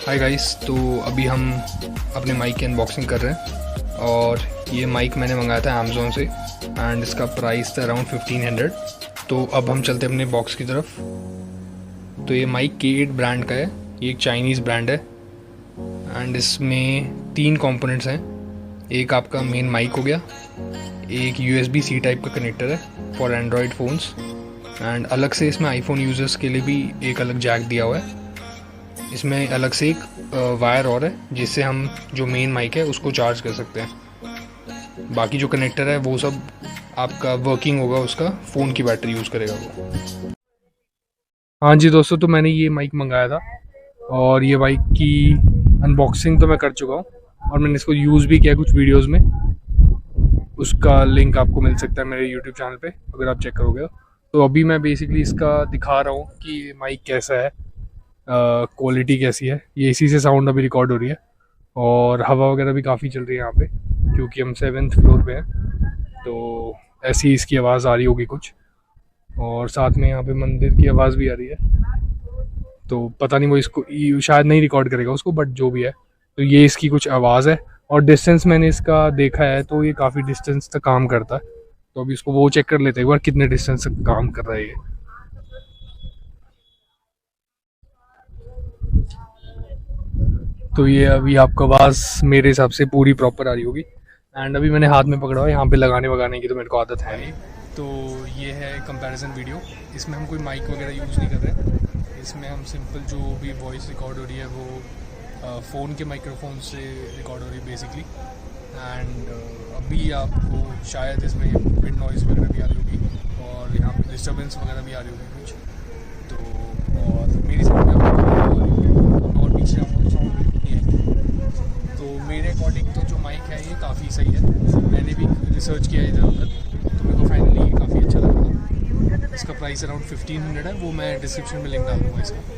Hi guys, तो अभी हम अपने माइक की अनबॉक्सिंग कर रहे हैं और ये माइक मैंने मंगाया था अमेज़ोन से एंड इसका प्राइस था अराउंड 1500। तो अब हम चलते हैं अपने बॉक्स की तरफ। तो ये माइक K8 ब्रांड का है, ये एक चाइनीज़ ब्रांड है एंड इसमें 3 कंपोनेंट्स हैं। एक आपका मेन माइक हो गया, एक USB-C टाइप का कनेक्टर है फॉर एंड्रॉयड फ़ोन्स एंड अलग से इसमें आईफोन यूज़र्स के लिए भी एक अलग जैक दिया हुआ है। इसमें अलग से एक वायर और है जिससे हम जो मेन माइक है उसको चार्ज कर सकते हैं। बाकी जो कनेक्टर है वो सब आपका वर्किंग होगा, उसका फ़ोन की बैटरी यूज़ करेगा वो। हाँ जी दोस्तों, तो मैंने ये माइक मंगाया था और ये माइक की अनबॉक्सिंग तो मैं कर चुका हूँ और मैंने इसको यूज़ भी किया कुछ वीडियोज़ में। उसका लिंक आपको मिल सकता है मेरे यूट्यूब चैनल पे अगर आप चेक करोगे। तो अभी मैं बेसिकली इसका दिखा रहा हूँ कि ये माइक कैसा है, क्वालिटी कैसी है। ये इसी से साउंड अभी रिकॉर्ड हो रही है और हवा वगैरह भी काफ़ी चल रही है यहाँ पे क्योंकि हम 7th फ्लोर पे हैं। तो ऐसी इसकी आवाज़ आ रही होगी कुछ, और साथ में यहाँ पे मंदिर की आवाज़ भी आ रही है। तो पता नहीं वो इसको शायद नहीं रिकॉर्ड करेगा उसको, बट जो भी है तो ये इसकी कुछ आवाज़ है। और डिस्टेंस मैंने इसका देखा है तो ये काफ़ी डिस्टेंस तक काम करता है। तो अभी इसको वो चेक कर लेते हैं एक बार कितने डिस्टेंस तक काम कर रहा है ये। तो ये अभी आपको आवाज़ मेरे हिसाब से पूरी प्रॉपर आ रही होगी एंड अभी मैंने हाथ में पकड़ा हुआ है। यहाँ पे लगाने वगाने की तो मेरे को आदत है नहीं। तो ये है कंपैरिजन वीडियो। इसमें हम कोई माइक वगैरह यूज़ नहीं कर रहे। इसमें हम सिंपल जो भी वॉइस रिकॉर्ड हो रही है वो फ़ोन के माइक्रोफोन से रिकॉर्ड हो रही है बेसिकली। एंड अभी आपको शायद इसमें विंड नॉइज़ वगैरह भी आ रही होगी और यहाँ पे डिस्टर्बेंस वगैरह भी आ रही होगी कुछ। तो और मेरी साउंड में और पीछे आपको साउंड बिल्कुल नहीं आएगी। तो मेरे अकॉर्डिंग तो जो माइक है ये काफ़ी सही है। मैंने भी रिसर्च किया इधर उधर तो मेरे को फाइनली काफ़ी अच्छा लगा था। इसका प्राइस अराउंड 1500 है, वो मैं डिस्क्रिप्शन में लिंक डाल दूँगा इसका।